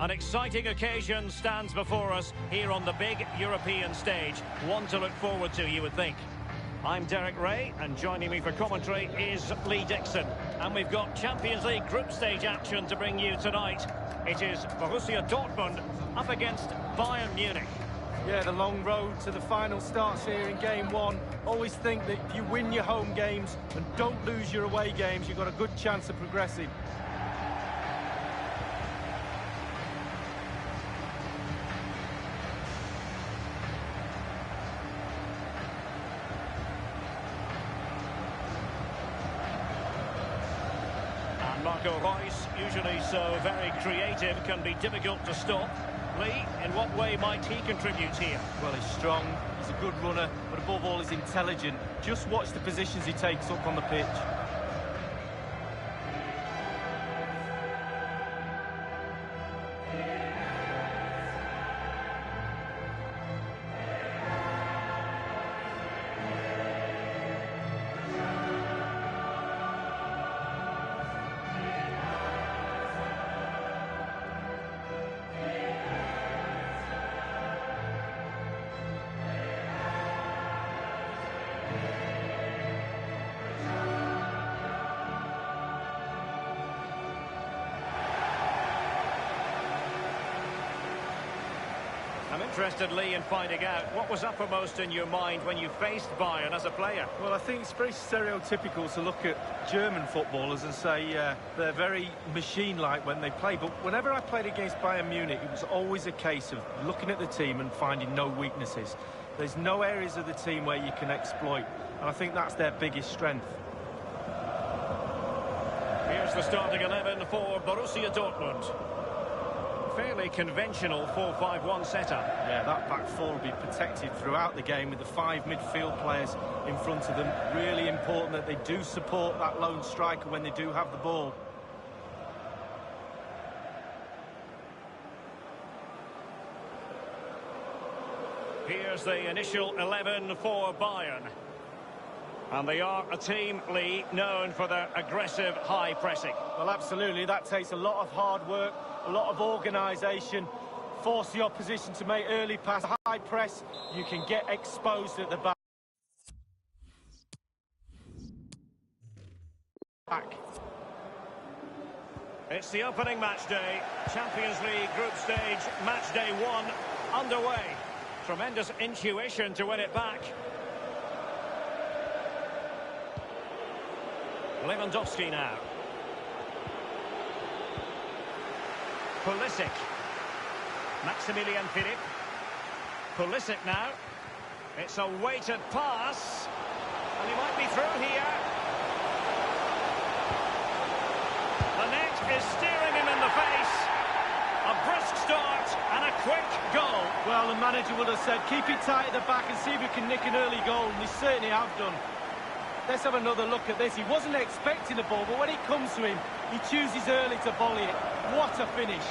An exciting occasion stands before us here on the big European stage. One to look forward to, you would think. I'm Derek Ray, and joining me for commentary is Lee Dixon. And we've got Champions League group stage action to bring you tonight. It is Borussia Dortmund up against Bayern Munich. Yeah, the long road to the final starts here in game one. Always think that if you win your home games and don't lose your away games, you've got a good chance of progressing. Marco Reus, usually so very creative, can be difficult to stop. Lee, in what way might he contribute here? Well, he's strong, he's a good runner, but above all, he's intelligent. Just watch the positions he takes up on the pitch. I'm interested, Lee, in finding out what was uppermost in your mind when you faced Bayern as a player. Well, I think it's very stereotypical to look at German footballers and say they're very machine-like when they play. But whenever I played against Bayern Munich, it was always a case of looking at the team and finding no weaknesses. There's no areas of the team where you can exploit, and I think that's their biggest strength. Here's the starting 11 for Borussia Dortmund. Fairly conventional 4-5-1 setup. Yeah, that back four will be protected throughout the game with the 5 midfield players in front of them. Really important that they do support that lone striker when they do have the ball. Here's the initial 11 for Bayern. And they are a team, Lee, known for their aggressive high pressing. Well, absolutely. That takes a lot of hard work, a lot of organisation. Force the opposition to make early pass, high press. You can get exposed at the back. It's the opening match day. Champions League group stage, match day 1 underway. Tremendous intuition to win it back. Lewandowski now. Pulisic. Maximilian Philipp. Pulisic now. It's a weighted pass. And he might be through here. The net is staring him in the face. A brisk start and a quick goal. Well, the manager would have said, keep it tight at the back and see if we can nick an early goal. And they certainly have done. Let's have another look at this. He wasn't expecting the ball, but when it comes to him, he chooses early to volley it. What a finish.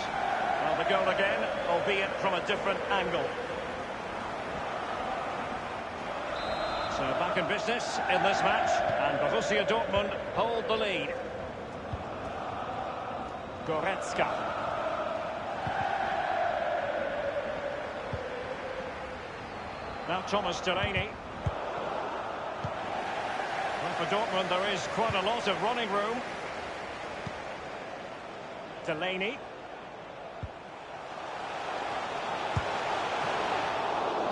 Well, the goal again, albeit from a different angle. So back in business in this match, and Borussia Dortmund hold the lead. Goretzka. Now Thomas Delaney. For Dortmund, there is quite a lot of running room. Delaney.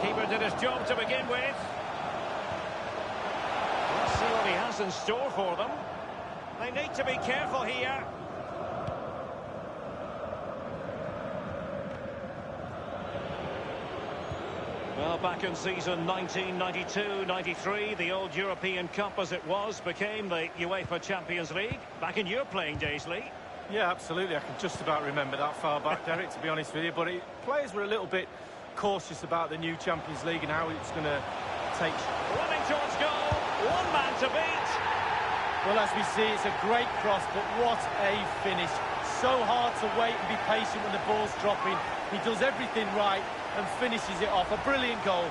Keeper did his job to begin with. Let's see what he has in store for them. They need to be careful here. Well, back in season 1992-93, the old European Cup as it was became the UEFA Champions League. Back in your playing days, Lee. Yeah, absolutely. I can just about remember that far back, Derek, to be honest with you. But players were a little bit cautious about the new Champions League and how it's going to take... Running towards goal. One man to beat. Well, as we see, it's a great cross, but what a finish. So hard to wait and be patient when the ball's dropping. He does everything right and finishes it off. A brilliant goal.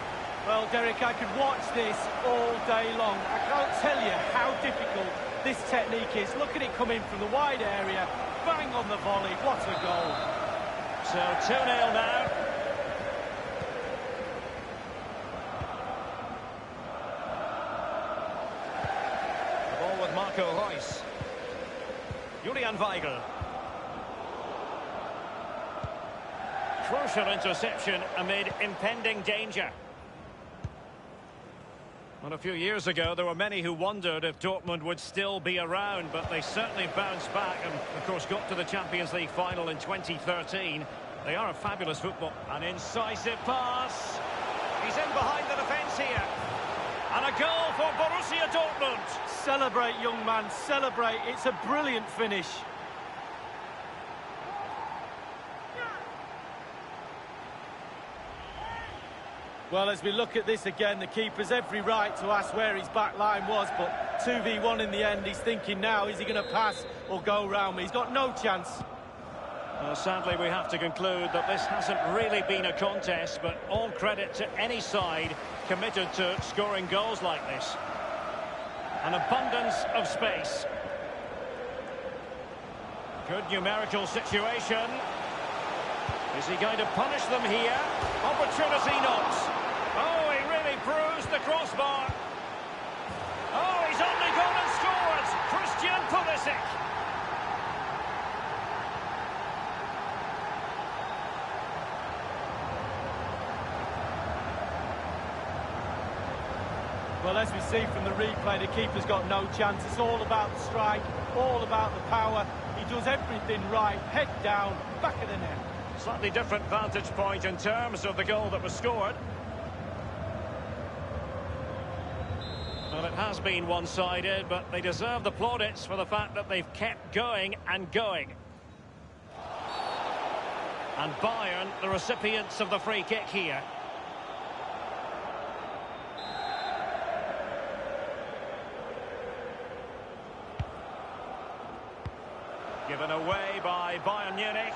Well, Derek, I could watch this all day long. I can't tell you how difficult this technique is. Look at it coming from the wide area. Bang on the volley. What a goal. So 2-0 now. The ball with Marco Reus. Julian Weigl. Crucial interception amid impending danger. Well, a few years ago, there were many who wondered if Dortmund would still be around, but they certainly bounced back and, of course, got to the Champions League final in 2013. They are a fabulous football. An incisive pass. He's in behind the defence here. And a goal for Borussia Dortmund. Celebrate, young man, celebrate. It's a brilliant finish. Well, as we look at this again, the keeper's every right to ask where his back line was, but 2v1 in the end. He's thinking now, is he going to pass or go round me? He's got no chance. Well, sadly, we have to conclude that this hasn't really been a contest, but all credit to any side committed to scoring goals like this. An abundance of space. Good numerical situation. Is he going to punish them here? Opportunity not. Oh, he really bruised the crossbar. Oh, he's only gone and scored. Christian Pulisic. Well, as we see from the replay, the keeper's got no chance. It's all about the strike, all about the power. He does everything right. Head down, back of the net. Slightly different vantage point in terms of the goal that was scored. Well, it has been one-sided, but they deserve the plaudits for the fact that they've kept going and going. And Bayern, the recipients of the free kick here. Given away by Bayern Munich.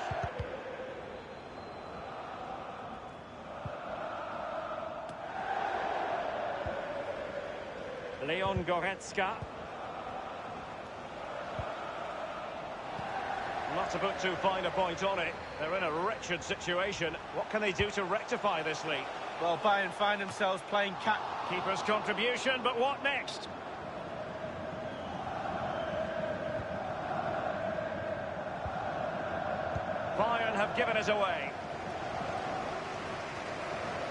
Leon Goretzka. Not to put too fine a point on it. They're in a wretched situation. What can they do to rectify this lead? Well, Bayern find themselves playing cat. Keeper's contribution, but what next? Bayern have given us away.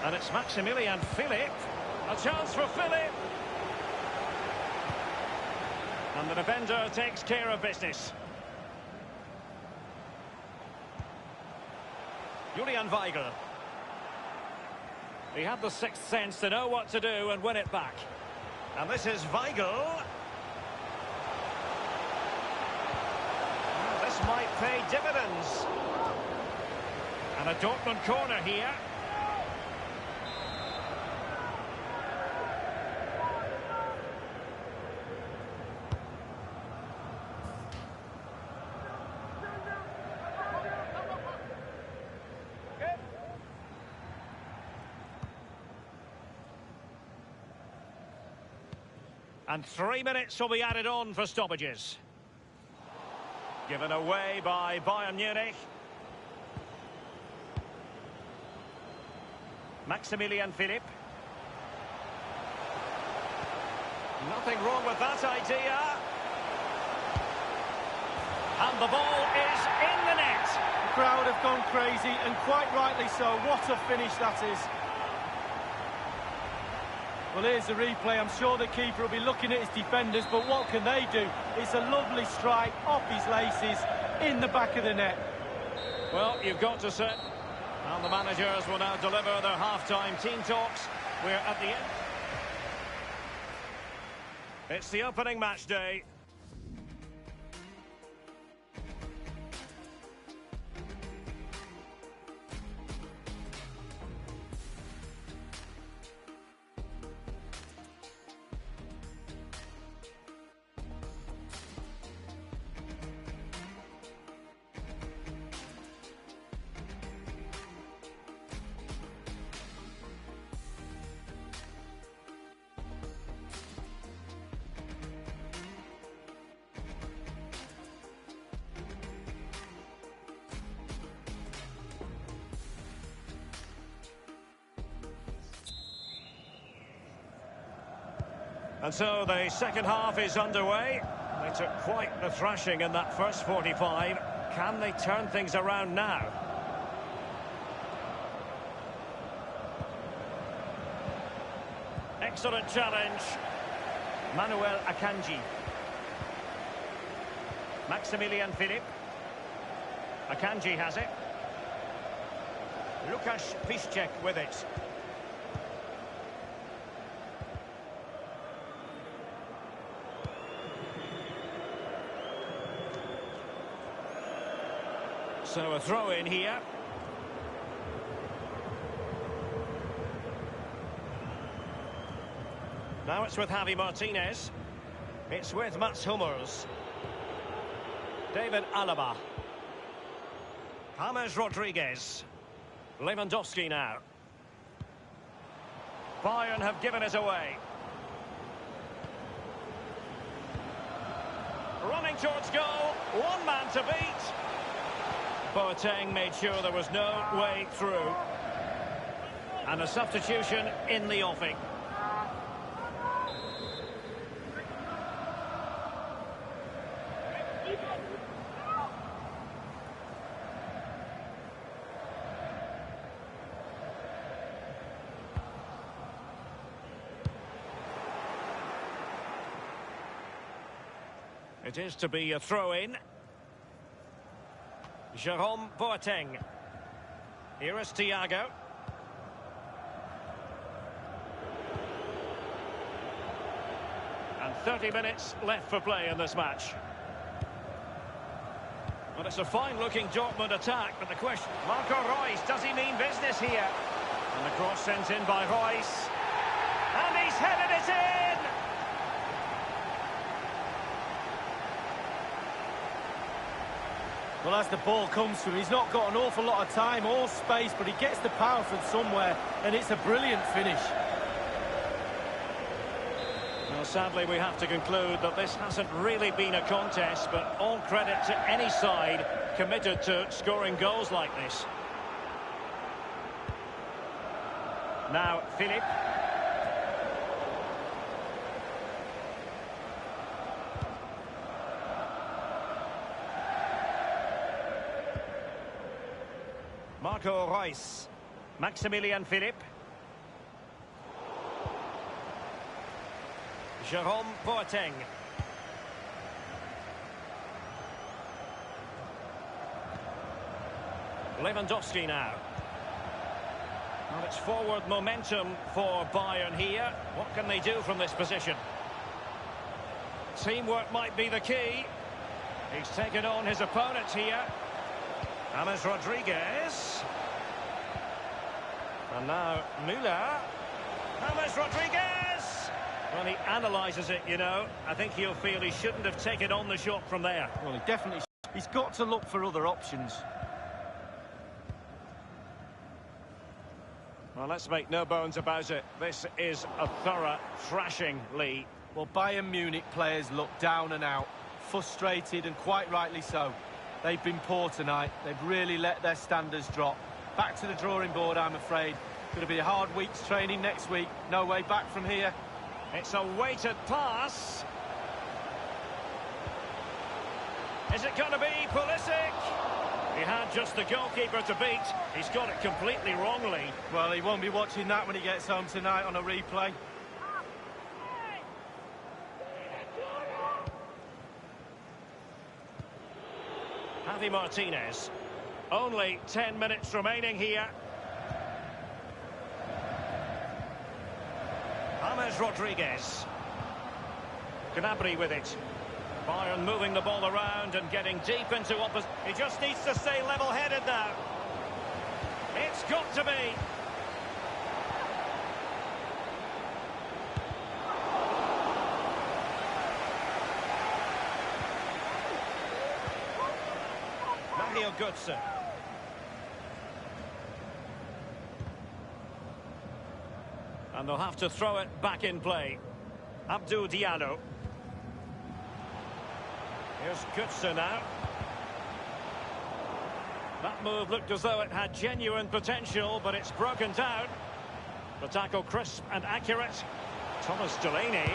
And it's Maximilian Philipp. A chance for Philipp. And the defender takes care of business. Julian Weigl. He had the sixth sense to know what to do and win it back. And this is Weigl. Oh, this might pay dividends. And a Dortmund corner here. And 3 minutes will be added on for stoppages. Given away by Bayern Munich. Maximilian Philipp. Nothing wrong with that idea. And the ball is in the net. The crowd have gone crazy, and quite rightly so. What a finish that is. Well, here's the replay. I'm sure the keeper will be looking at his defenders, but what can they do? It's a lovely strike off his laces in the back of the net. Well, you've got to say. And the managers will now deliver their half-time team talks. We're at the end. It's the opening match day. And so the second half is underway. They took quite the thrashing in that first 45. Can they turn things around now? Excellent challenge. Manuel Akanji. Maximilian Philipp. Akanji has it. Łukasz Piszczek with it. So a throw in here. Now it's with Javi Martinez. It's with Mats Hummels. David Alaba. James Rodriguez. Lewandowski now. Bayern have given it away. Running towards goal. One man to beat. Boateng made sure there was no way through. And a substitution in the offing. It is to be a throw-in. Jerome Boateng. Here is Thiago. And 30 minutes left for play in this match. Well, it's a fine-looking Dortmund attack, but the question... Marco Reus, does he mean business here? And the cross sent in by Reus. And he's headed it in! Well, as the ball comes to him, he's not got an awful lot of time or space, but he gets the power from somewhere, and it's a brilliant finish. Well, sadly, we have to conclude that this hasn't really been a contest, but all credit to any side committed to scoring goals like this. Now, Philipp. Marco Reus. Maximilian Philipp. Jerome Boateng. Lewandowski now. Well, it's forward momentum for Bayern here. What can they do from this position? Teamwork might be the key. He's taken on his opponents here. James Rodriguez. And now Müller. James Rodriguez! Well, he analyses it, you know. I think he'll feel he shouldn't have taken on the shot from there. Well, he definitely... He's got to look for other options. Well, let's make no bones about it. This is a thorough thrashing, Lee. Well, Bayern Munich players look down and out. Frustrated, and quite rightly so. They've been poor tonight. They've really let their standards drop. Back to the drawing board, I'm afraid. Going to be a hard week's training next week. No way back from here. It's a weighted pass. Is it going to be Pulisic? He had just the goalkeeper to beat. He's got it completely wrongly. Well, he won't be watching that when he gets home tonight on a replay. Javi Martinez. Only 10 minutes remaining here. James Rodriguez. Gnabry with it. Bayern moving the ball around and getting deep into opposition. He just needs to stay level-headed now. It's got to be. Mario Götze. And they'll have to throw it back in play. Abdou Diallo. Here's Götze now. That move looked as though it had genuine potential, but it's broken down. The tackle crisp and accurate. Thomas Delaney.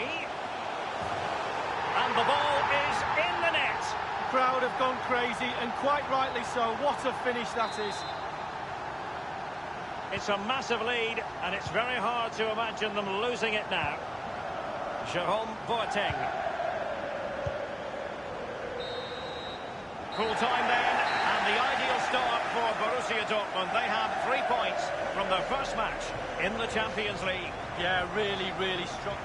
And the ball is in the net. The crowd have gone crazy, and quite rightly so. What a finish that is. It's a massive lead, and it's very hard to imagine them losing it now. Jerome Boateng. Full time then, and the ideal start for Borussia Dortmund. They have 3 points from their first match in the Champions League. Yeah, really, really strong.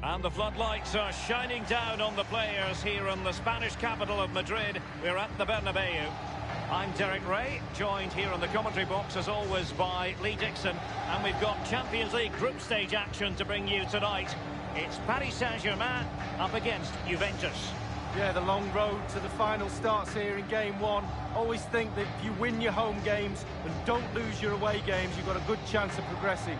And the floodlights are shining down on the players here in the Spanish capital of Madrid. We're at the Bernabeu. I'm Derek Ray, joined here in the commentary box as always by Lee Dixon. And we've got Champions League group stage action to bring you tonight. It's Paris Saint-Germain up against Juventus. Yeah, the long road to the final starts here in game one. Always think that if you win your home games and don't lose your away games, you've got a good chance of progressing.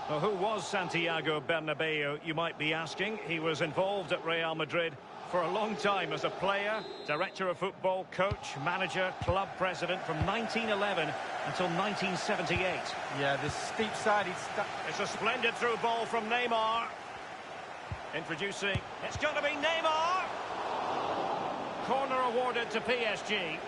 Well, who was Santiago Bernabeu, you might be asking? He was involved at Real Madrid for a long time as a player, director of football, coach, manager, club president from 1911 until 1978. Yeah, the steep-sided... It's a splendid through ball from Neymar. Introducing... It's going to be Neymar! Corner awarded to PSG.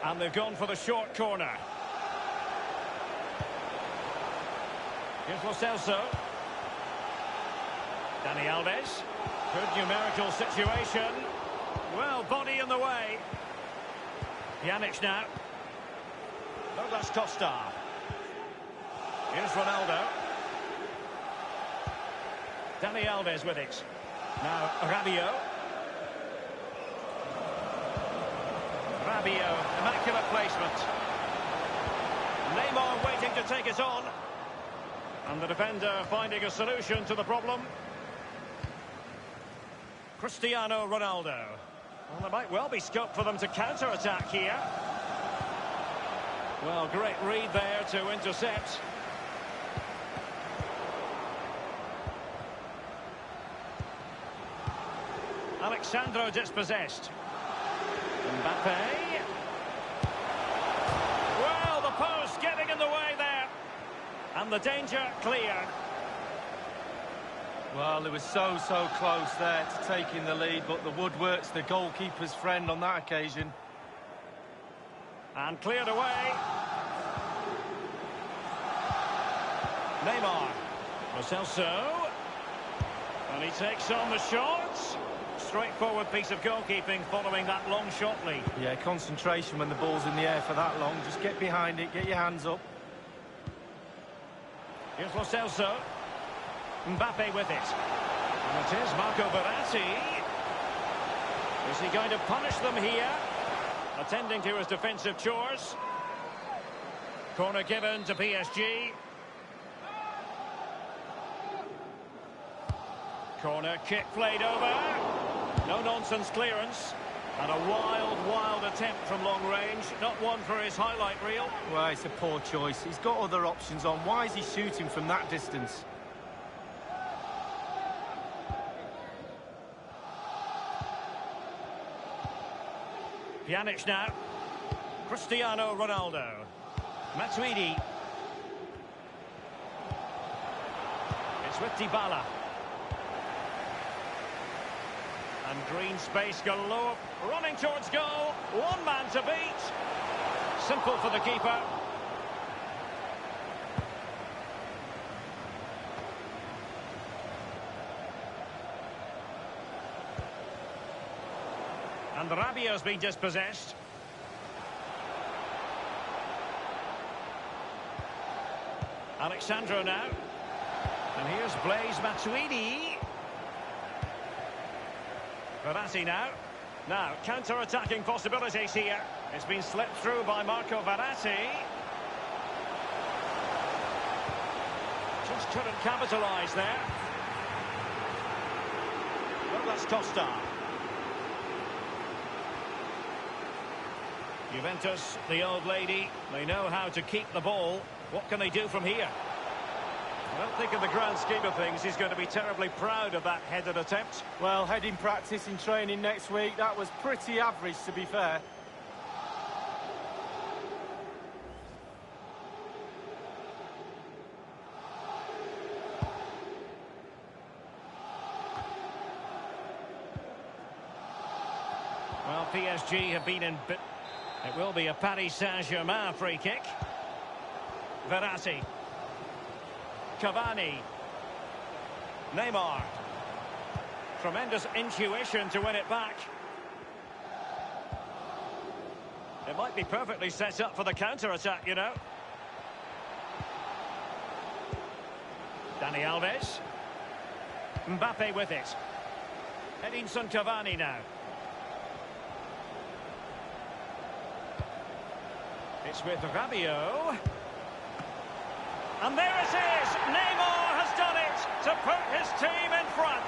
And they've gone for the short corner. Here's Lo Celso. Dani Alves. Good numerical situation. Well, body in the way. Pjanic now. Douglas Costa. Here's Ronaldo. Dani Alves with it. Now Rabiot. Rabiot, immaculate placement. Neymar waiting to take it on. And the defender finding a solution to the problem. Cristiano Ronaldo. Well, there might well be scope for them to counter-attack here. Well, great read there to intercept. Alexandro dispossessed. Mbappe. Well, the post getting in the way there. And the danger clear. Well, it was so close there to taking the lead, but the woodwork's the goalkeeper's friend on that occasion. And cleared away. Neymar. Lo Celso. And he takes on the shots. Straightforward piece of goalkeeping following that long shot lead. Yeah, concentration when the ball's in the air for that long. Just get behind it, get your hands up. Here's Lo Celso. Mbappe with it. And it is Marco Verratti. Is he going to punish them here? Attending to his defensive chores. Corner given to PSG. Corner kick played over. No-nonsense clearance. And a wild attempt from long range. Not one for his highlight reel. Well, it's a poor choice. He's got other options on. Why is he shooting from that distance? Pjanic now. Cristiano Ronaldo. Matuidi. It's with Dybala. And green space galore. Running towards goal. One man to beat. Simple for the keeper. And Rabiot's been dispossessed. Alexandro now. And here's Blaise Matuidi. Verratti now. Now, counter-attacking possibilities here. It's been slipped through by Marco Verratti. Just couldn't capitalise there. Well, that's Costa. Juventus, the old lady, they know how to keep the ball. What can they do from here? I don't think in the grand scheme of things he's going to be terribly proud of that headed attempt. Well, heading practice in training next week, that was pretty average, to be fair. Well, PSG have been in... It will be a Paris Saint-Germain free kick. Verratti. Cavani. Neymar. Tremendous intuition to win it back. It might be perfectly set up for the counter-attack, you know. Dani Alves. Mbappe with it. Edinson Cavani now. It's with Rabiot. And there it is! Neymar has done it to put his team in front.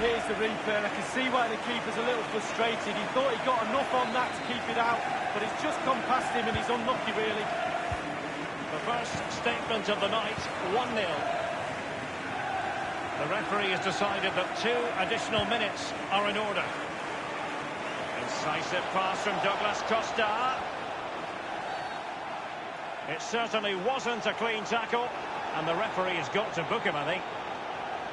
Here's the replay. I can see why the keeper's a little frustrated. He thought he got enough on that to keep it out, but it's just gone past him and he's unlucky, really. The first statement of the night, 1-0. The referee has decided that 2 additional minutes are in order. Incisive pass from Douglas Costa. It certainly wasn't a clean tackle, and the referee has got to book him, I think.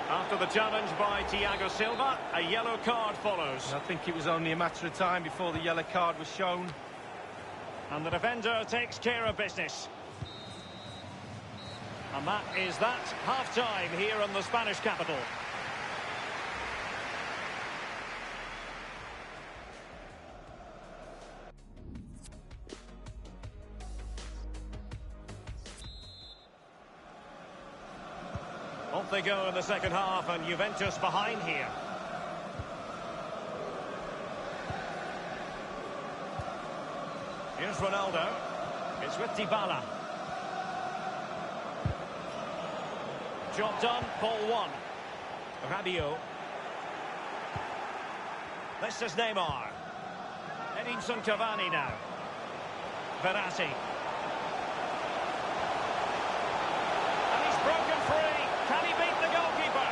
After the challenge by Thiago Silva, a yellow card follows. I think it was only a matter of time before the yellow card was shown. And the defender takes care of business. And that is that, half-time here in the Spanish capital. Off they go in the second half, and Juventus behind here. Here's Ronaldo. It's with Dybala. Job done, ball one. Rabiot. This is Neymar. Edinson Cavani now. Verratti. And he's broken free. Can he beat the goalkeeper?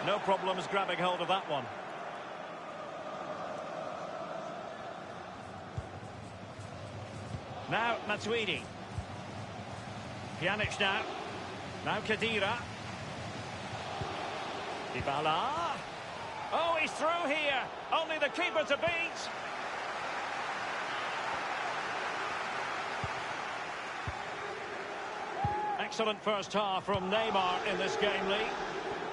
No problems grabbing hold of that one. Now Matuidi. Pjanic now. Now Khedira. Dybala. Oh, he's through here. Only the keeper to beat. Excellent first half from Neymar in this game, Lee.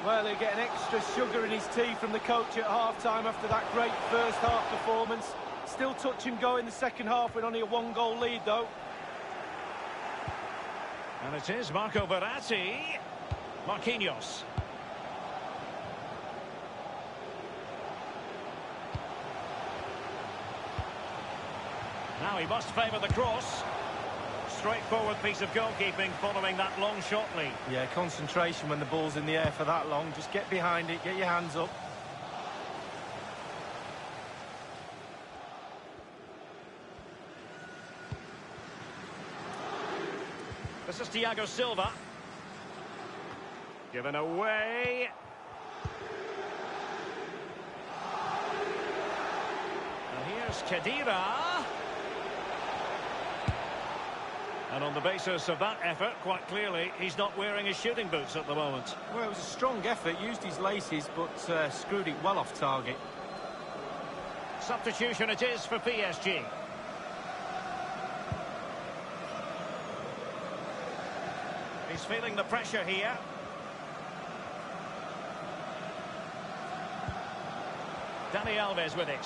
Well, he'll get an extra sugar in his tea from the coach at half-time after that great first-half performance. Still touch and go in the second half with only a one-goal lead, though. And it is Marco Verratti. Marquinhos. Now he must favour the cross. Straightforward piece of goalkeeping following that long shot lead. Yeah, concentration when the ball's in the air for that long. Just get behind it, get your hands up. This is Thiago Silva. Given away. And here's Khedira. And on the basis of that effort, quite clearly, he's not wearing his shooting boots at the moment. Well, it was a strong effort, used his laces, but screwed it well off target. Substitution it is for PSG. He's feeling the pressure here. Dani Alves with it.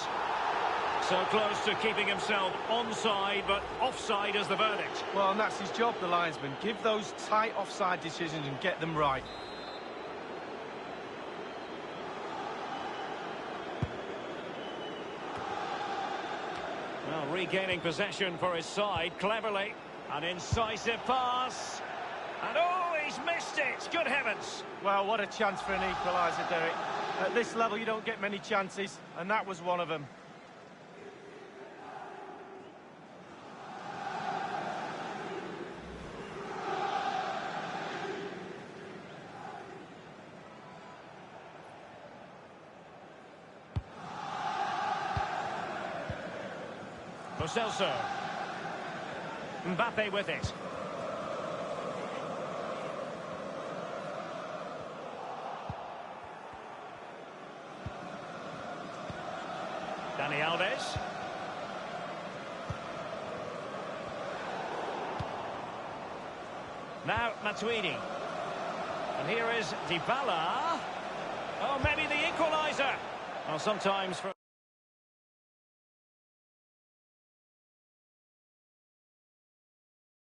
So close to keeping himself onside, but offside is the verdict. Well, and that's his job, the linesman. Give those tight offside decisions and get them right. Well, regaining possession for his side, cleverly. An incisive pass. And oh, he's missed it. Good heavens. Well, what a chance for an equaliser, Derek. At this level, you don't get many chances, and that was one of them. Lo Celso. Mbappe with it. Dani Alves. Now Matuidi. And here is Dybala. Oh, maybe the equaliser. Well, sometimes for